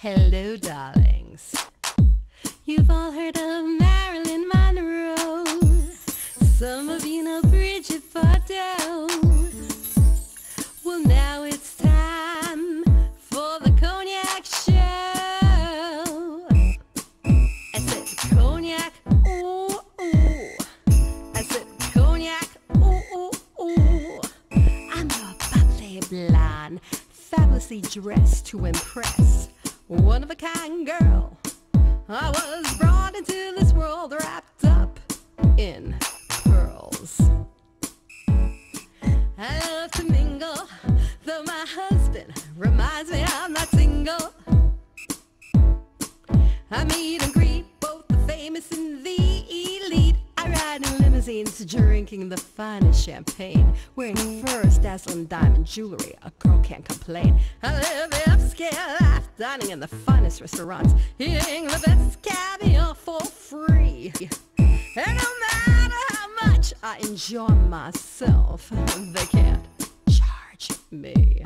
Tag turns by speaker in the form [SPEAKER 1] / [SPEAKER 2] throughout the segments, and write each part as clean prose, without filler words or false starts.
[SPEAKER 1] Hello, darlings. You've all heard of Marilyn Monroe. Some of you know Bridget Bardot. Well, now it's time for the Cognac Show. I said cognac, ooh, ooh. I said cognac, ooh, ooh, ooh. I'm a bubbly blonde, fabulously dressed to impress. One of a kind girl. I was brought into this world wrapped up in pearls. I love to mingle, though my husband reminds me I'm not single. I meet and greet both the famous and the elite. I ride in limousines drinking the finest champagne, wearing furs, dazzling diamond jewelry. A girl can't complain. I live the upscale life, dining in the finest restaurants, eating the best caviar for free. And no matter how much I enjoy myself, they can't charge me.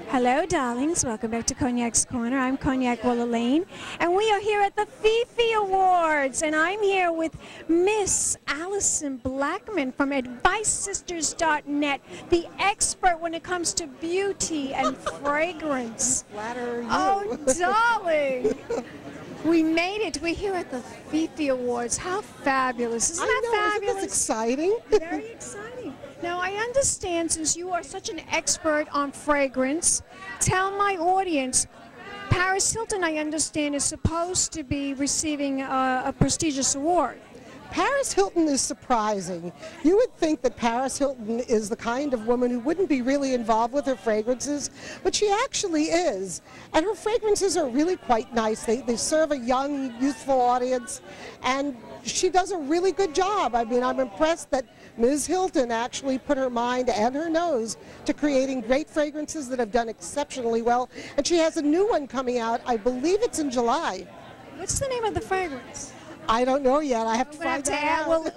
[SPEAKER 2] Hello, darlings. Welcome back to Cognac's Corner. I'm Cognac Wellerlane, and we are here at the FiFi Awards, and I'm here with Miss Allison Blackman from AdviceSisters.net, the expert when it comes to beauty and fragrance.
[SPEAKER 3] Flatter you.
[SPEAKER 2] Oh, darling. We made it. We're here at the FiFi Awards. How fabulous. Isn't that fabulous?
[SPEAKER 3] Isn't this exciting?
[SPEAKER 2] Very exciting. Now, I understand, since you are such an expert on fragrance, tell my audience, Paris Hilton, I understand, is supposed to be receiving a prestigious award.
[SPEAKER 3] Paris Hilton is surprising. You would think that Paris Hilton is the kind of woman who wouldn't be really involved with her fragrances, but she actually is. And her fragrances are really quite nice. They serve a young, youthful audience, and she does a really good job. I mean, I'm impressed that Ms. Hilton actually put her mind and her nose to creating great fragrances that have done exceptionally well. And she has a new one coming out. I believe it's in July.
[SPEAKER 2] What's the name of the fragrance?
[SPEAKER 3] I don't know yet. I have to find that out.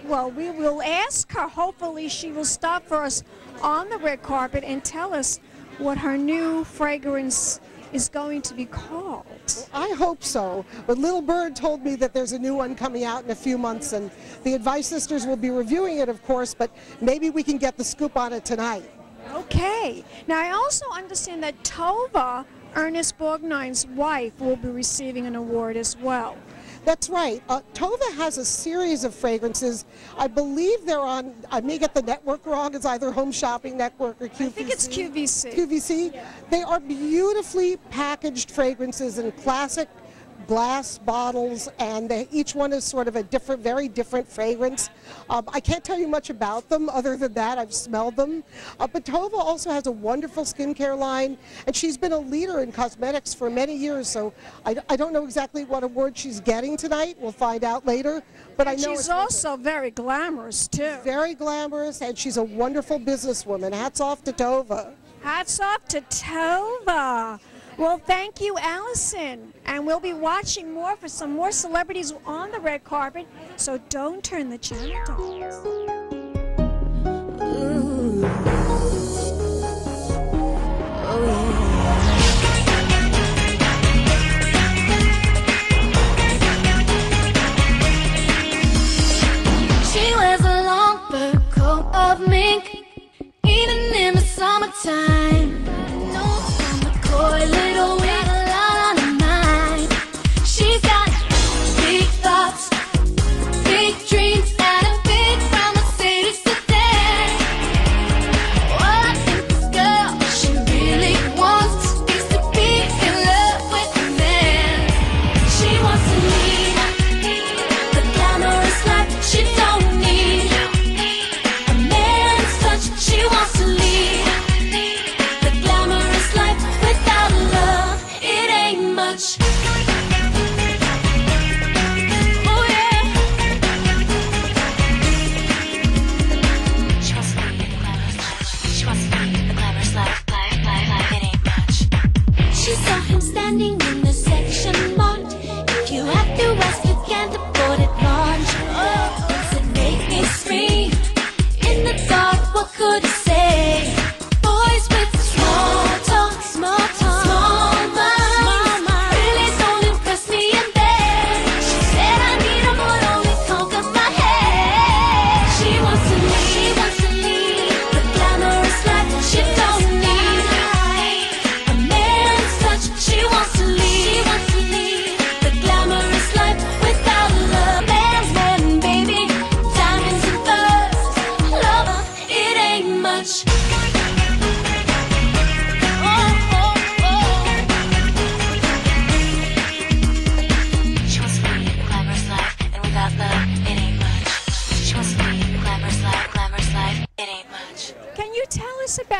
[SPEAKER 2] Well, we will ask her. Hopefully she will stop for us on the red carpet and tell us what her new fragrance is going to be called.
[SPEAKER 3] Well, I hope so. But Little Bird told me that there's a new one coming out in a few months, and the Advice Sisters will be reviewing it, of course, but maybe we can get the scoop on it tonight.
[SPEAKER 2] Okay. Now, I also understand that Tova, Ernest Borgnine's wife, will be receiving an award as well.
[SPEAKER 3] That's right. Tova has a series of fragrances. I believe they're on, I may get the network wrong, it's either Home Shopping Network or QVC.
[SPEAKER 2] I think it's QVC.
[SPEAKER 3] QVC. Yeah. They are beautifully packaged fragrances in classic glass bottles, and each one is sort of a different, very different fragrance. I can't tell you much about them other than that I've smelled them. But Tova also has a wonderful skincare line, and she's been a leader in cosmetics for many years, so I don't know exactly what award she's getting tonight. We'll find out later. But I know
[SPEAKER 2] she's also very glamorous, too.
[SPEAKER 3] She's very glamorous, and she's a wonderful businesswoman. Hats off to Tova.
[SPEAKER 2] Hats off to Tova. Well, thank you, Allison. And we'll be watching more for some more celebrities on the red carpet, so don't turn the channel, dolls.
[SPEAKER 1] Ooh. Oh, yeah.
[SPEAKER 4] She wears a long fur coat of mink, even in the summertime. Boy, little we got a lot on her mind. She's got big thoughts, big dreams, and a big promise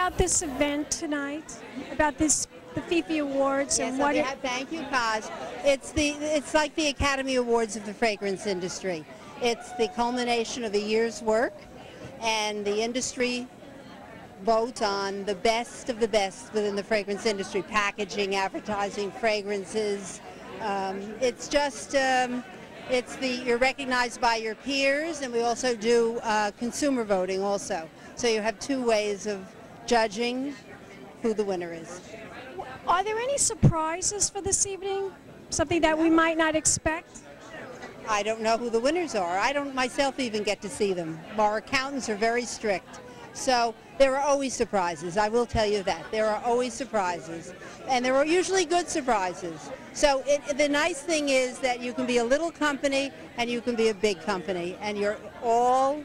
[SPEAKER 2] about this event tonight? About the FiFi Awards and what it...
[SPEAKER 5] Thank you, Kaj. It's like the Academy Awards of the fragrance industry. It's the culmination of a year's work, and the industry vote on the best of the best within the fragrance industry: packaging, advertising, fragrances. It's just you're recognized by your peers, and we also do consumer voting also. So you have two ways of judging who the winner is.
[SPEAKER 2] Are there any surprises for this evening? Something that we might not expect?
[SPEAKER 5] I don't know who the winners are. I don't myself even get to see them. Our accountants are very strict. So there are always surprises. I will tell you that. There are always surprises. And there are usually good surprises. So the nice thing is that you can be a little company and you can be a big company, and you're all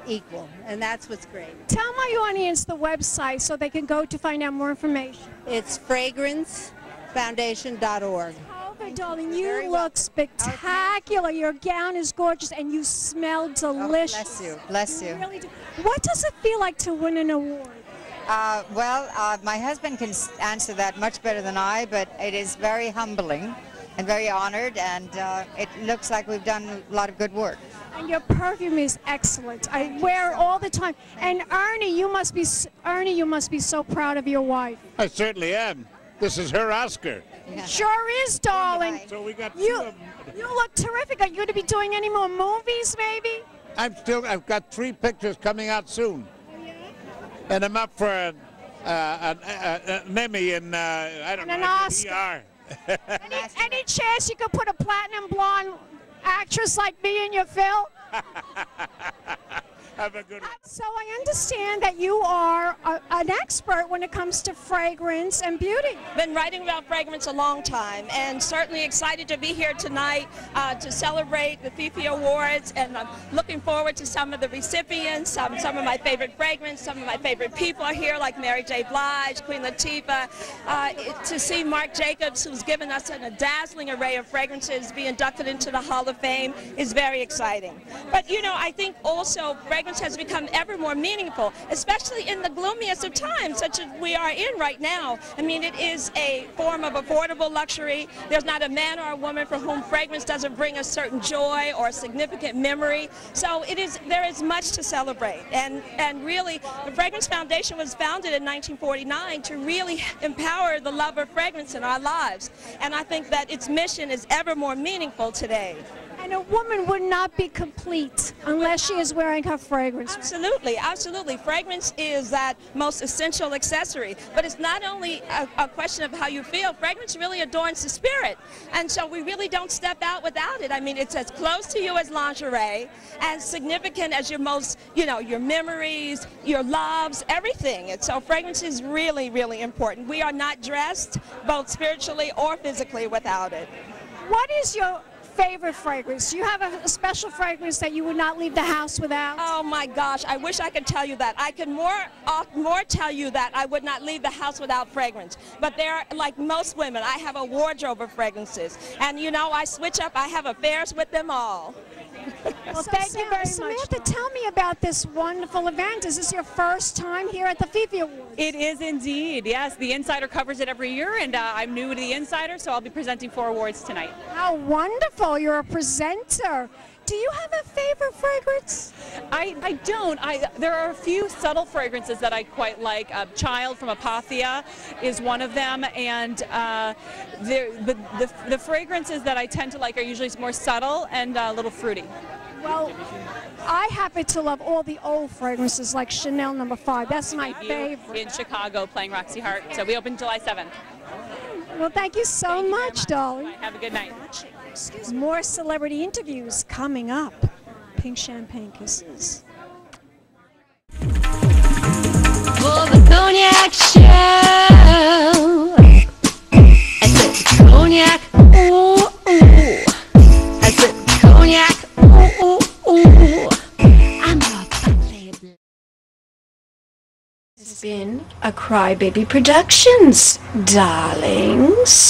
[SPEAKER 5] equal, and that's what's great.
[SPEAKER 2] Tell my audience the website so they can go to find out more information.
[SPEAKER 5] It's fragrancefoundation.org.
[SPEAKER 2] Okay, darling, you look spectacular. Your gown is gorgeous, and you smell delicious.
[SPEAKER 6] Oh, bless you, bless you.
[SPEAKER 2] Really do. What does it feel like to win an award?
[SPEAKER 6] My husband can answer that much better than I, but it is very humbling and very honored, and it looks like we've done a lot of good work.
[SPEAKER 2] And your perfume is excellent. I wear it all the time. And Ernie, you must be so proud of your wife.
[SPEAKER 7] I certainly am. This is her Oscar.
[SPEAKER 2] Yeah. Sure is, darling.
[SPEAKER 7] So we got
[SPEAKER 2] you look terrific. Are you going to be doing any more movies, maybe?
[SPEAKER 7] I've got 3 pictures coming out soon. And I'm up for an Emmy in, I don't know,
[SPEAKER 2] an Oscar. Any chance you could put a platinum blonde actress like me in your film?
[SPEAKER 7] Have a good one.
[SPEAKER 2] So I understand that you are an expert when it comes to fragrance and beauty.
[SPEAKER 8] Been writing about fragrance a long time, and certainly excited to be here tonight to celebrate the FiFi Awards, and I'm looking forward to some of the recipients, some of my favorite fragrance, some of my favorite people are here, like Mary J. Blige, Queen Latifah, to see Marc Jacobs, who's given us a dazzling array of fragrances, be inducted into the Hall of Fame, is very exciting. But you know, I think also fragrance has become ever more meaningful, especially in the gloomiest of times, such as we are in right now. I mean, it is a form of affordable luxury. There's not a man or a woman for whom fragrance doesn't bring a certain joy or a significant memory. So there is much to celebrate. And really, the Fragrance Foundation was founded in 1949 to really empower the love of fragrance in our lives. And I think that its mission is ever more meaningful today.
[SPEAKER 2] And a woman would not be complete unless she is wearing her fragrance.
[SPEAKER 8] Absolutely, absolutely. Fragrance is that most essential accessory. But it's not only a question of how you feel. Fragrance really adorns the spirit. And so we really don't step out without it. I mean, it's as close to you as lingerie, as significant as your most, your memories, your loves, everything. And so fragrance is really, really important. We are not dressed, both spiritually or physically, without it.
[SPEAKER 2] What is your favorite fragrance? Do you have a special fragrance that you would not leave the house without?
[SPEAKER 8] Oh my gosh, I wish I could tell you that. I can more tell you that I would not leave the house without fragrance. But there, like most women, I have a wardrobe of fragrances. And I switch up, I have affairs with them all.
[SPEAKER 2] Well, thank you very much. Samantha, tell me about this wonderful event. Is this your first time here at the FiFi Awards?
[SPEAKER 9] It is indeed, yes. The Insider covers it every year, and I'm new to the Insider, so I'll be presenting 4 awards tonight.
[SPEAKER 2] How wonderful. You're a presenter. Do you have a favorite fragrance?
[SPEAKER 9] I don't. There are a few subtle fragrances that I quite like. Child from Apothea is one of them, and the fragrances that I tend to like are usually more subtle and a little fruity.
[SPEAKER 2] Well, I happen to love all the old fragrances like Chanel No. 5. That's my favorite.
[SPEAKER 9] In Chicago playing Roxy Hart. So we open July 7th.
[SPEAKER 2] Well, thank you so much, darling.
[SPEAKER 9] Have a good night.
[SPEAKER 2] More celebrity interviews coming up. Pink Champagne Kisses.
[SPEAKER 4] For the Cognac Show. I said cognac, ooh, ooh. I said cognac, ooh, ooh, ooh. I'm your playboy. This has been a Crybaby Productions, darlings.